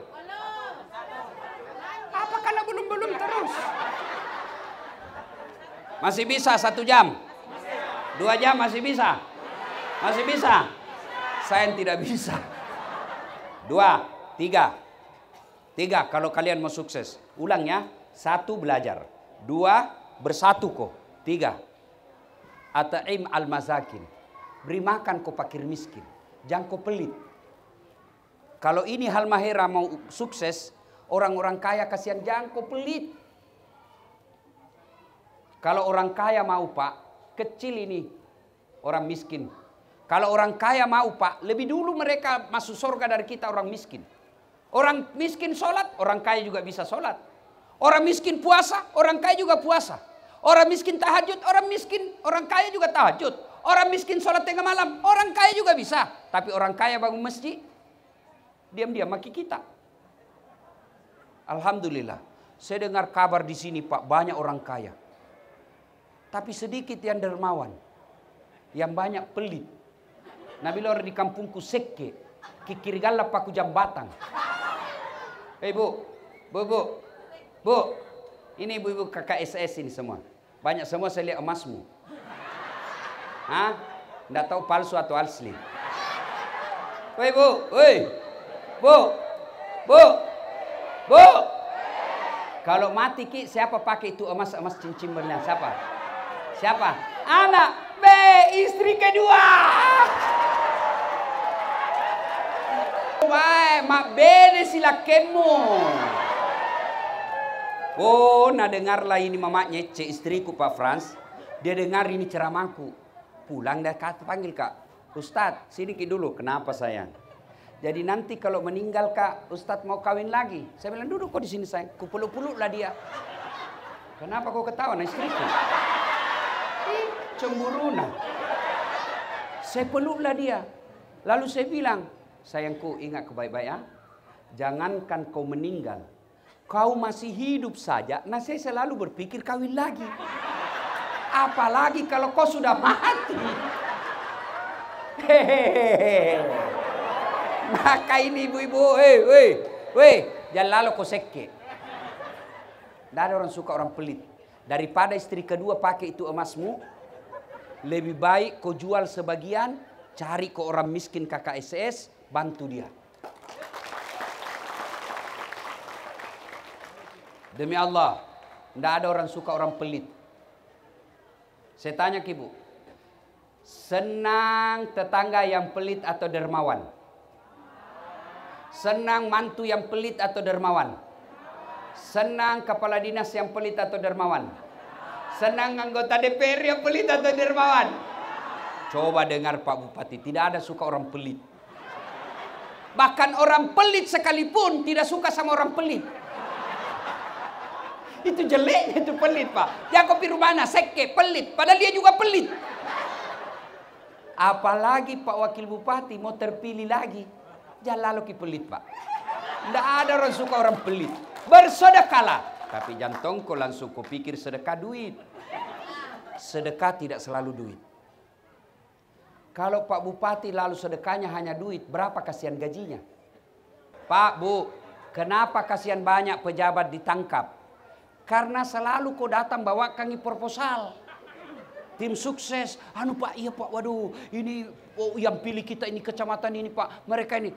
Apa kalau belum terus? Masih bisa 1 jam? 2 jam masih bisa? Masih bisa? Saya tidak bisa. 2, 3. 3 kalau kalian mau sukses. Ulang ya. 1 belajar. 2 bersatu kok. 3 at'im al-masakin. Beri makan kau fakir miskin. Jangan kau pelit. Kalau ini Halmahera mau sukses, orang-orang kaya kasihan, jangan kau pelit. Kalau orang kaya mau Pak, kecil ini orang miskin. Kalau orang kaya mau Pak, lebih dulu mereka masuk surga dari kita orang miskin. Orang miskin sholat, orang kaya juga bisa sholat. Orang miskin puasa, orang kaya juga puasa. Orang miskin tahajud, orang kaya juga tahajud. Orang miskin sholat tengah malam, orang kaya juga bisa. Tapi orang kaya bangun masjid, diam-diam maki kita. Alhamdulillah, saya dengar kabar di sini Pak, banyak orang kaya. Tapi sedikit yang dermawan, yang banyak pelit. Nabi lor di kampungku sekke, kikirigala paku jambatan. Bu, ini ibu-ibu KKSS ini semua. Banyak semua saya lihat emasmu. Hah? Nggak tahu palsu atau asli. Woi bu, bu. Kalau mati ki, siapa pakai itu emas cincin berlian? Siapa? Anak B, istri kedua. Vai, ma bene sila kemo. Oh, nah dengarlah ini mamanya istriku Pak Frans. Dia dengar ini ceramahku. Pulang dia panggil Kak. Ustadz, sini ki dulu. Kenapa sayang? Jadi nanti kalau meninggal Kak, Ustadz mau kawin lagi. Saya bilang duduk kok di sini sayang. Kupeluk-peluk lah dia. Kenapa kau ketawa nah istriku? Cemburu nah. Saya peluklah dia. Lalu saya bilang, sayangku ingat baik-baik ya. Jangankan kau meninggal. Kau masih hidup saja. Nah saya selalu berpikir kawin lagi. Apalagi kalau kau sudah mati. Hehehe. Maka ini ibu-ibu, jangan lalu kau seke. Tidak ada orang suka orang pelit. Daripada istri kedua pakai itu emasmu, lebih baik kau jual sebagian, cari ke orang miskin KKSS, bantu dia. Demi Allah, tidak ada orang suka orang pelit. Saya tanya ke ibu, senang tetangga yang pelit atau dermawan? Senang mantu yang pelit atau dermawan? Senang kepala dinas yang pelit atau dermawan? Senang anggota DPR yang pelit atau dermawan? Coba dengar Pak Bupati, tidak ada suka orang pelit. Bahkan orang pelit sekalipun tidak suka sama orang pelit. Itu jeleknya itu pelit Pak. Jakob Pirumana, seke, pelit. Padahal dia juga pelit. Apalagi Pak Wakil Bupati mau terpilih lagi. Jangan lalu pelit Pak. Tidak ada orang suka orang pelit. Bersedekahlah. Tapi jantung kau langsung kau pikir sedekah duit. Sedekah tidak selalu duit. Kalau Pak Bupati lalu sedekahnya hanya duit, berapa kasihan gajinya? Pak, Bu, kenapa kasihan banyak pejabat ditangkap? Karena selalu kau datang bawakan proposal. Tim sukses, Pak, iya Pak, waduh, ini yang pilih kita ini kecamatan ini Pak, mereka ini.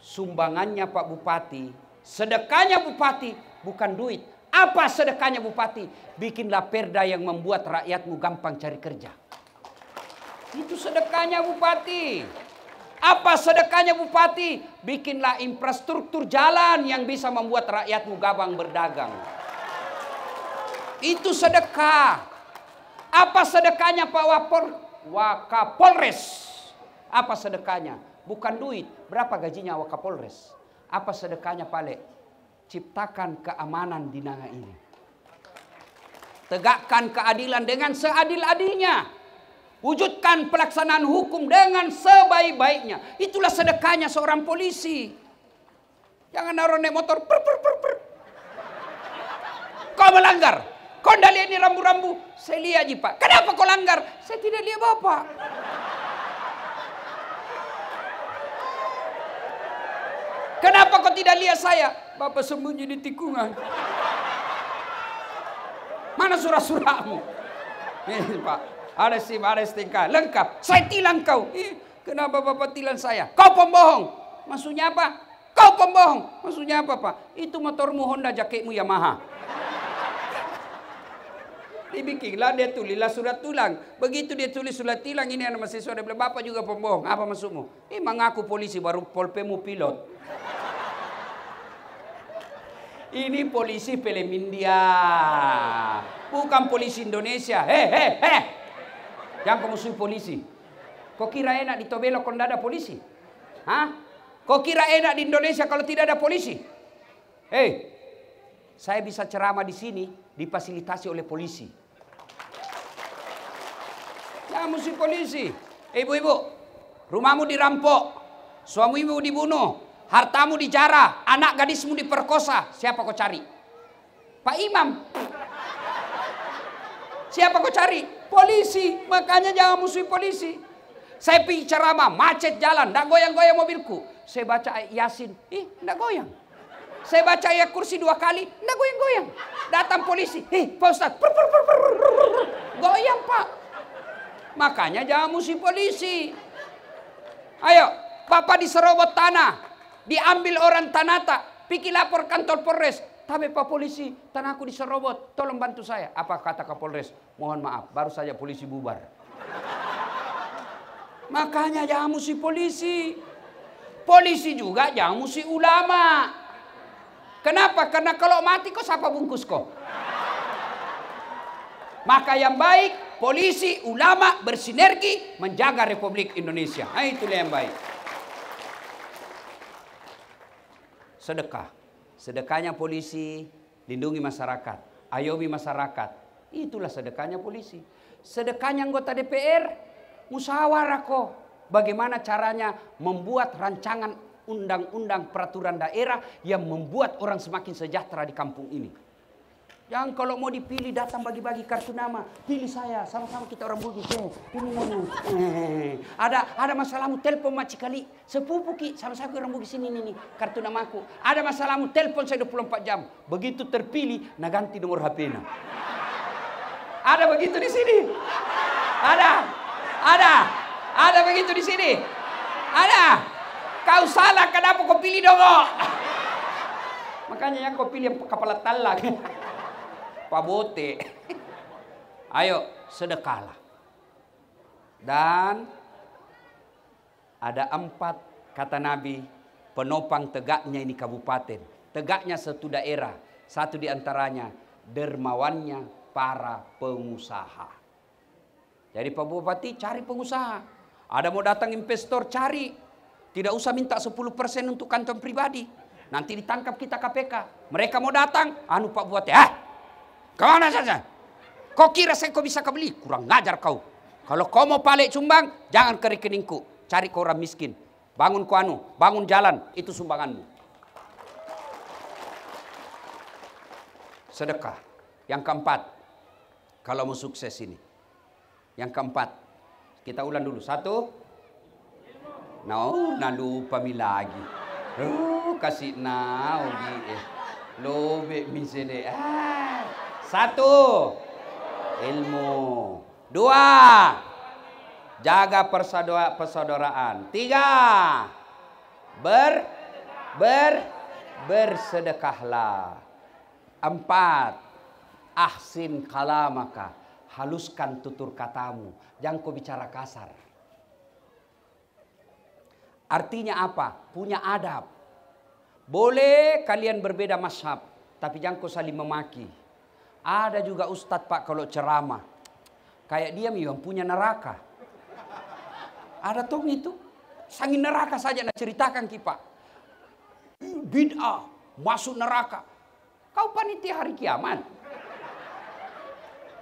Sumbangannya Pak Bupati, sedekahnya Bupati, bukan duit. Apa sedekahnya Bupati? Bikinlah perda yang membuat rakyatmu gampang cari kerja. Itu sedekahnya Bupati. Apa sedekahnya Bupati? Bikinlah infrastruktur jalan yang bisa membuat rakyatmu gampang berdagang. Itu sedekah. Apa sedekahnya Pak Wakapolres? Apa sedekahnya? Bukan duit. Berapa gajinya Wakapolres? Apa sedekahnya Pak Lek? Ciptakan keamanan di negara ini. Tegakkan keadilan dengan seadil-adilnya. Wujudkan pelaksanaan hukum dengan sebaik-baiknya. Itulah sedekahnya seorang polisi. Jangan naruh naik motor. Kau melanggar. Kau tidak lihat ini rambu-rambu? Saya lihat ji Pak. Kenapa kau langgar? Saya tidak lihat Bapak. Kenapa kau tidak lihat saya? Bapak sembunyi di tikungan. Mana surat-suratmu? Ini Pak. Ada SIM, ada STNK. Lengkap. Saya tilang kau. Kenapa Bapak tilang saya? Kau pembohong. Maksudnya apa? Kau pembohong. Maksudnya apa Pak? Itu motormu Honda, jaketmu Yamaha. Dibikinlah, dia tulislah surat tulang. Begitu dia tulis surat tilang, ini anak mahasiswa, dia bilang, Bapak juga pembohong. Apa maksudmu? Mengaku polisi, baru polpemu pilot. Ini polisi film India. Bukan polisi Indonesia. Jangan kau musuhi polisi. Kau kira enak di Tobelo kalau tidak ada polisi? Kau kira enak di Indonesia kalau tidak ada polisi? Saya bisa ceramah di sini, difasilitasi oleh polisi. Jangan musuh polisi. Ibu-ibu, rumahmu dirampok, suamimu dibunuh, hartamu dijarah, anak gadismu diperkosa. Siapa kau cari? Pak Imam. Siapa kau cari? Polisi. Makanya jangan musuhi polisi. Saya pergi ceramah, macet jalan, tidak goyang-goyang mobilku. Saya baca ayat Yasin, tidak goyang. Saya baca ayat kursi 2 kali, enggak goyang-goyang. Datang polisi, Pak Ustaz, goyang Pak. Makanya jangan musuh polisi. Ayo, Bapak diserobot tanah, diambil orang Tanata, pergi lapor kantor Polres. Tapi Pak Polisi, tanahku diserobot, tolong bantu saya. Apa kata Kapolres? Mohon maaf, baru saja polisi bubar. Makanya jangan musuh polisi. Polisi juga jangan musuh ulama. Kenapa? Karena kalau mati kok siapa bungkus kok? Maka yang baik, polisi, ulama bersinergi menjaga Republik Indonesia. Nah, itulah yang baik. Sedekah. Sedekahnya polisi, lindungi masyarakat, ayomi masyarakat. Itulah sedekahnya polisi. Sedekahnya anggota DPR, musyawarah kok. Bagaimana caranya membuat rancangan undang-undang peraturan daerah yang membuat orang semakin sejahtera di kampung ini. Jangan kalau mau dipilih datang bagi-bagi kartu nama. Pilih saya, sama-sama kita orang Bugis. Ada masalahmu, telepon Mak Cikali. Sepupu Ki, sama-sama orang Bugis ini nih, kartu namaku. Ada masalahmu, telepon saya 24 jam. Begitu terpilih, nah ganti nomor HP-nya. Ada begitu di sini? Ada begitu di sini? Ada. Kau salah, kenapa kau pilih dongo? Makanya yang kau pilih yang kepala talak. Pak Bote. Ayo sedekahlah. Dan ada 4 kata Nabi penopang tegaknya ini kabupaten. Tegaknya satu daerah. Satu diantaranya dermawannya para pengusaha. Jadi Pak Bupati cari pengusaha. Ada mau datang investor cari. Tidak usah minta 10% untuk kantong pribadi. Nanti ditangkap kita KPK. Mereka mau datang. Pak Bupati. Kemana saja? Kau kira saya kau bisa kebeli? Kurang ngajar kau. Kalau kau mau balik sumbang, jangan ke rekeningku. Cari ke orang miskin. Bangun bangun jalan. Itu sumbanganmu. Sedekah. Yang keempat. Kalau mau sukses ini. Yang keempat. Kita ulang dulu. 1. Nah lupa mi lagi. Kasih Lobe misede. 1. Ilmu. 2. Jaga persaudaraan. 3. Bersedekahlah. 4. Ahsin kalamaka. Haluskan tutur katamu. Jangan kau bicara kasar. Artinya apa? Punya adab. Boleh kalian berbeda mazhab, tapi jangan kau saling memaki. Ada juga ustadz Pak kalau ceramah. Kayak dia memang punya neraka. Ada tong itu. Sangin neraka saja nak ceritakan ki Pak. Bid'ah, masuk neraka. Kau panitia hari kiamat.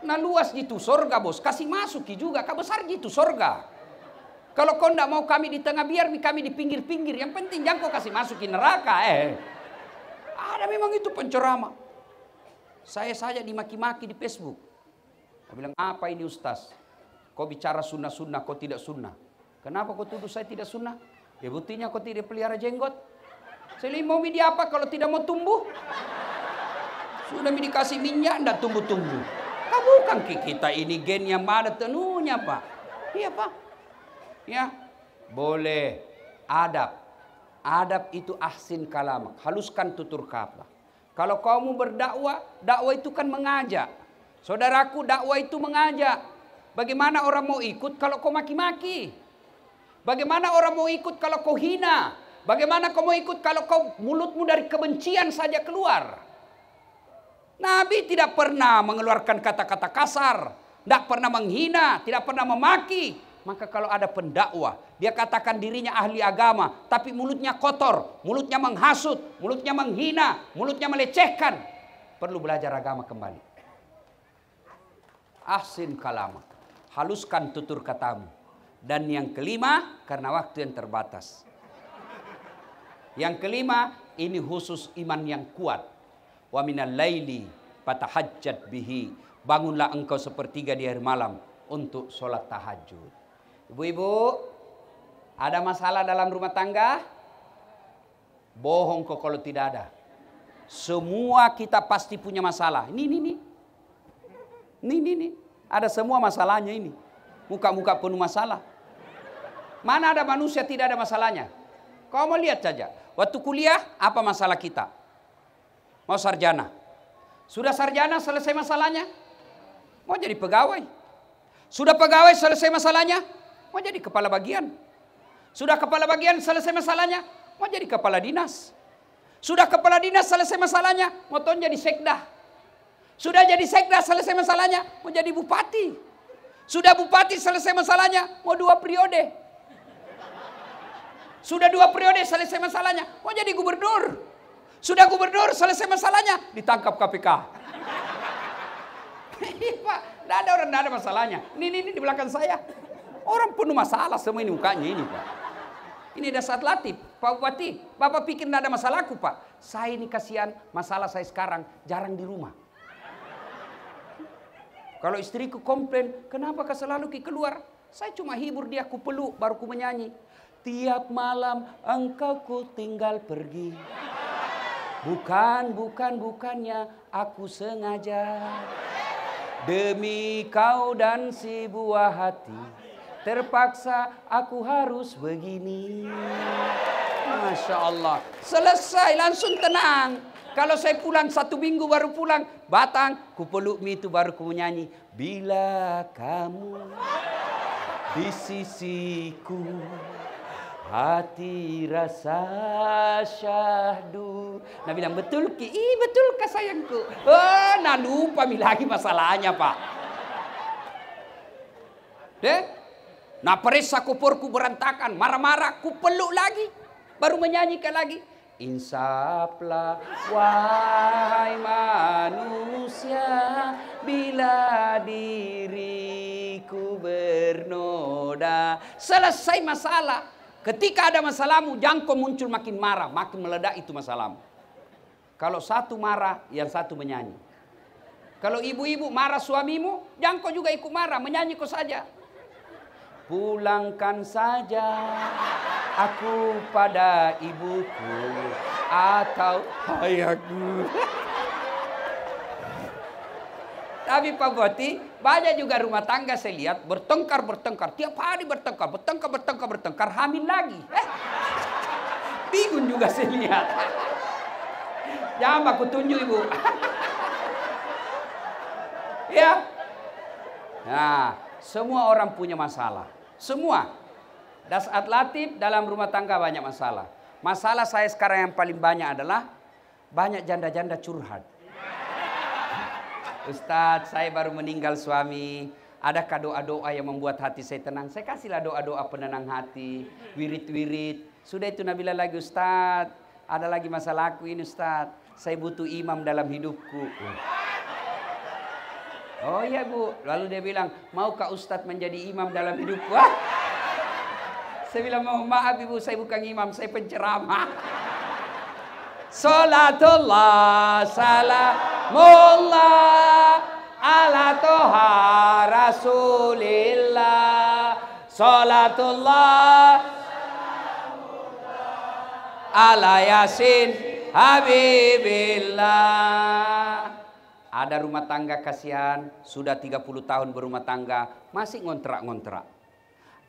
Nah luas gitu sorga bos. Kasih masuk ki juga. Kau besar gitu sorga. Kalau kau tidak mau kami di tengah, biar kami di pinggir-pinggir. Yang penting jangan kau kasih masukin neraka. Ada memang itu penceramah. Saya saja dimaki-maki di Facebook. Saya bilang, apa ini Ustaz? Kau bicara sunnah-sunnah, kau tidak sunnah. Kenapa kau tuduh saya tidak sunnah? Ya buktinya kau tidak pelihara jenggot. Saya mau media apa kalau tidak mau tumbuh? Sudah dikasih minyak, tidak tumbuh-tumbuh. Kau bukan kita ini gen yang ada tenunya Pak. Iya Pak. Ya, boleh. Adab. Adab itu ahsin kalamak. Haluskan tutur kata. Kalau kamu berdakwah, dakwah itu kan mengajak. Saudaraku, dakwah itu mengajak. Bagaimana orang mau ikut kalau kau maki-maki? Bagaimana orang mau ikut kalau kau hina? Bagaimana kau mau ikut kalau kau mulutmu dari kebencian saja keluar? Nabi tidak pernah mengeluarkan kata-kata kasar. Tidak pernah menghina, tidak pernah memaki. Maka kalau ada pendakwah, dia katakan dirinya ahli agama, tapi mulutnya kotor, mulutnya menghasut, mulutnya menghina, mulutnya melecehkan. Perlu belajar agama kembali. Ahsin kalama, haluskan tutur katamu. Dan yang kelima, karena waktu yang terbatas. Yang kelima, ini khusus iman yang kuat. Wa minal laili fatahajjat bihi. Bangunlah engkau sepertiga di hari malam untuk sholat tahajud. Ibu-ibu, ada masalah dalam rumah tangga? Bohong kok kalau tidak ada. Semua kita pasti punya masalah. Ini. Ada semua masalahnya ini. Muka-muka penuh masalah. Mana ada manusia tidak ada masalahnya? Kau mau lihat saja. Waktu kuliah, apa masalah kita? Mau sarjana. Sudah sarjana, selesai masalahnya? Mau jadi pegawai. Sudah pegawai, selesai masalahnya? Mau jadi kepala bagian. Sudah kepala bagian, selesai masalahnya? Mau jadi kepala dinas. Sudah kepala dinas, selesai masalahnya? Mau jadi sekda. Sudah jadi sekda, selesai masalahnya? Mau jadi bupati. Sudah bupati, selesai masalahnya? Mau 2 periode. Sudah 2 periode, selesai masalahnya? Mau jadi gubernur. Sudah gubernur, selesai masalahnya? Ditangkap KPK. Pak, tidak ada orang, tidak ada masalahnya. Ini di belakang saya. Orang penuh masalah semua ini mukanya ini, Pak. Ini dasar Latif, Pak Bupati. Bapak pikir tidak ada masalahku, Pak. Saya ini kasihan, masalah saya sekarang jarang di rumah. Kalau istriku komplain, kenapa kau selalu keluar? Saya cuma hibur dia, ku peluk, baru ku menyanyi. Tiap malam engkau ku tinggal pergi. Bukannya aku sengaja. Demi kau dan si buah hati. Terpaksa aku harus begini. Masya Allah. Selesai langsung tenang. Kalau saya pulang 1 minggu baru pulang. Batang ku peluk itu baru ku menyanyi. Bila kamu di sisiku. Hati rasa syahdu. Nah bilang betul ki. Betul kah sayangku. Nah lupa lagi masalahnya Pak. Nah perisa kuporku berantakan. Marah-marah ku peluk lagi. Baru menyanyikan lagi. Insaflah wahai manusia. Bila diriku bernoda. Selesai masalah. Ketika ada masalahmu, jangkau muncul makin marah. Makin meledak itu masalahmu. Kalau satu marah, yang satu menyanyi. Kalau ibu-ibu marah suamimu, jangkau juga ikut marah. Menyanyi kau saja. Pulangkan saja aku pada ibuku atau ayahku. Tapi Pak Bupati, banyak juga rumah tangga saya lihat bertengkar. Tiap hari bertengkar. Hamil lagi. Bingung juga saya lihat. Jangan aku tunjuk ibu. Ya. Nah, semua orang punya masalah. Semua. Dasar Latif dalam rumah tangga banyak masalah. Masalah saya sekarang yang paling banyak adalah banyak janda-janda curhat. Ustadz, saya baru meninggal suami. Adakah doa-doa yang membuat hati saya tenang? Saya kasihlah doa-doa penenang hati. Wirid-wirid. Sudah itu Nabila lagi, Ustadz. Ada lagi masalahku ini Ustadz. Saya butuh imam dalam hidupku. Oh iya Bu. Lalu dia bilang, maukah Ustadz menjadi imam dalam hidupku? Saya bilang, mohon maaf Ibu, saya bukan imam, saya penceramah. Salatullah, salamullah, ala toha rasulillah. Salatullah, ala yasin habibillah. Ada rumah tangga kasihan, sudah 30 tahun berumah tangga, masih ngontrak-ngontrak.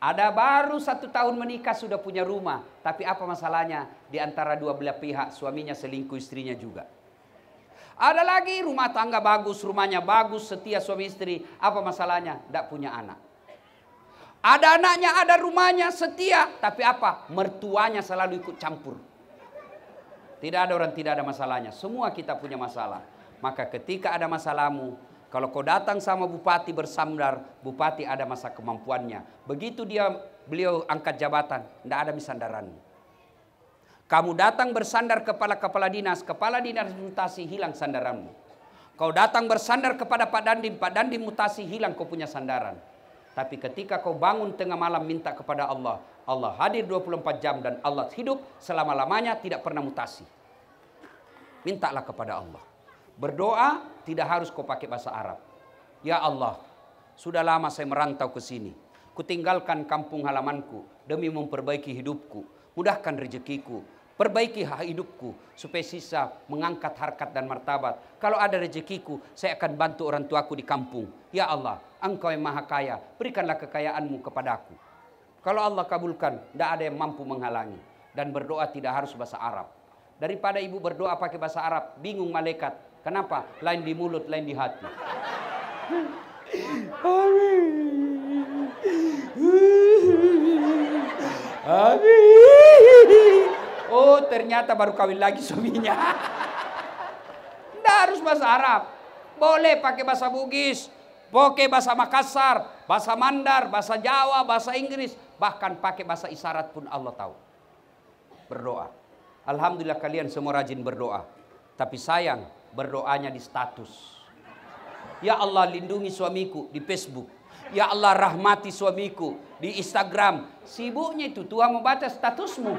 Ada baru 1 tahun menikah sudah punya rumah. Tapi apa masalahnya? Di antara dua belah pihak, suaminya selingkuh, istrinya juga. Ada lagi rumah tangga bagus, rumahnya bagus, setia suami istri. Apa masalahnya? Tidak punya anak. Ada anaknya, ada rumahnya, setia. Tapi apa? Mertuanya selalu ikut campur. Tidak ada orang tidak ada masalahnya. Semua kita punya masalah. Maka ketika ada masalahmu, kalau kau datang sama bupati bersandar, bupati ada masa kemampuannya. Begitu beliau angkat jabatan, tidak ada misandaranmu. Kamu datang bersandar kepala dinas mutasi, hilang sandaranmu. Kau datang bersandar kepada Pak Dandim mutasi, hilang kau punya sandaran. Tapi ketika kau bangun tengah malam minta kepada Allah, Allah hadir 24 jam dan Allah hidup selama-lamanya, tidak pernah mutasi. Mintalah kepada Allah. Berdoa tidak harus kau pakai bahasa Arab. Ya Allah, sudah lama saya merantau ke sini. Kutinggalkan kampung halamanku demi memperbaiki hidupku. Mudahkan rezekiku. Perbaiki hidupku supaya sisa mengangkat harkat dan martabat. Kalau ada rezekiku, saya akan bantu orang tuaku di kampung. Ya Allah, Engkau yang maha kaya, berikanlah kekayaanmu kepadaku. Kalau Allah kabulkan, tidak ada yang mampu menghalangi. Dan berdoa tidak harus bahasa Arab. Daripada ibu berdoa pakai bahasa Arab, bingung malaikat. Kenapa? Lain di mulut, lain di hati. Oh, ternyata baru kawin lagi suaminya. Tidak harus bahasa Arab. Boleh pakai bahasa Bugis, pakai bahasa Makassar, bahasa Mandar, bahasa Jawa, bahasa Inggris. Bahkan pakai bahasa isyarat pun Allah tahu. Berdoa. Alhamdulillah kalian semua rajin berdoa. Tapi sayang, berdoanya di status. Ya Allah, lindungi suamiku di Facebook. Ya Allah, rahmati suamiku di Instagram. Sibuknya itu, Tuhan mau baca statusmu.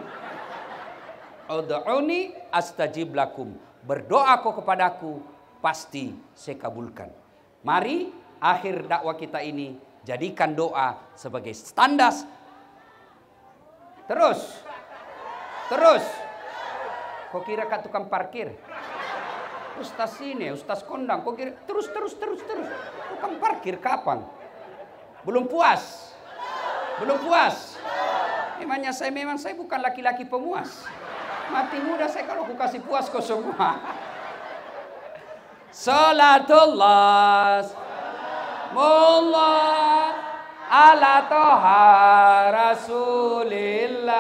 Ud'uni astajib lakum. Berdoa kau kepadaku, pasti saya kabulkan. Mari akhir dakwah kita ini jadikan doa sebagai standar. Terus. Kau kira kat tukang parkir? Ustaz ini, Ustaz kondang. Kau kira terus. Tukang parkir kapan? Belum puas. Memang saya bukan laki-laki pemuas. Mati muda saya kalau aku kasih puas kau semua. Salatullah mullah ala toha rasulillah.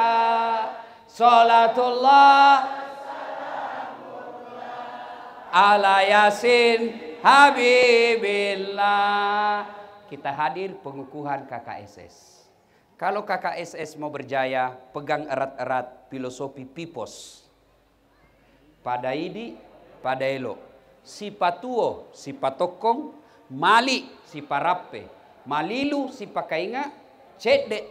Salatullah ala yasin habibillah. Kita hadir pengukuhan KKSS. Kalau KKSS mau berjaya, pegang erat-erat filosofi Pipos. Pada idi, pada elo. Si patuo, si patokong, mali, si parape, malilu, si pakainga, cedek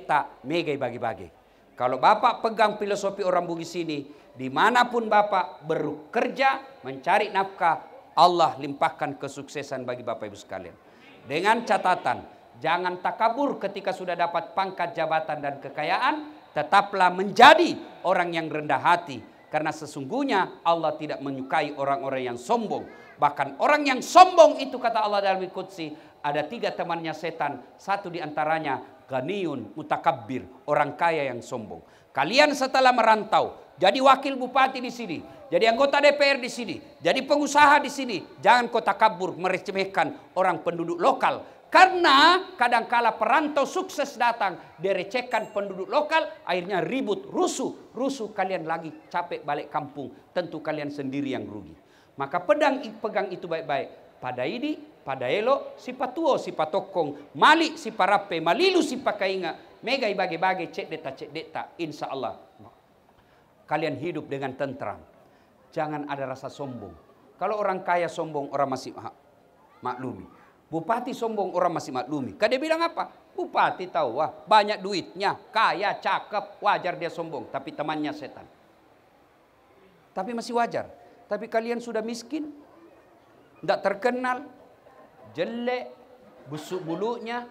tak, megai bagi-bagi. Kalau Bapak pegang filosofi orang Bugis ini, dimanapun Bapak bekerja, mencari nafkah, Allah limpahkan kesuksesan bagi Bapak Ibu sekalian. Dengan catatan, jangan takabur ketika sudah dapat pangkat jabatan dan kekayaan. Tetaplah menjadi orang yang rendah hati. Karena sesungguhnya Allah tidak menyukai orang-orang yang sombong. Bahkan orang yang sombong itu kata Allah dalam Al-Qudsi, ada 3 temannya setan. Satu diantaranya ganiyun mutakabbir, orang kaya yang sombong. Kalian setelah merantau, jadi wakil bupati di sini, jadi anggota DPR di sini, jadi pengusaha di sini, jangan kau takabur meremehkan orang penduduk lokal. Karena kadangkala perantau sukses datang, direcehkan penduduk lokal, akhirnya ribut, rusuh kalian lagi capek balik kampung, tentu kalian sendiri yang rugi. Maka pegang itu baik-baik. Pada ini, pada elo, si patuo, si patokong, mali, si parape, malilu, si pakainga, megai bagi-bagi, cek deta, insya Allah kalian hidup dengan tentram. Jangan ada rasa sombong. Kalau orang kaya sombong, orang masih maklumi. Bupati sombong, orang masih maklumi. Kan dia bilang apa? Bupati tahu, wah banyak duitnya, kaya, cakep, wajar dia sombong. Tapi temannya setan. Tapi masih wajar. Tapi kalian sudah miskin, tidak terkenal, jelek, busuk bulunya,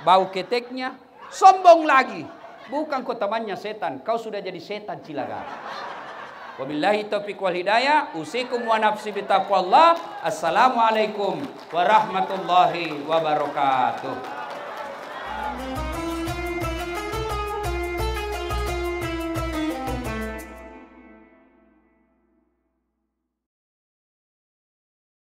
bau keteknya, sombong lagi. Bukan kau temannya setan, kau sudah jadi setan cilaga. Wabillahi taufiq wal hidayah. Usikum wa nafsi bitaqwallah. Assalamualaikum warahmatullahi wabarakatuh.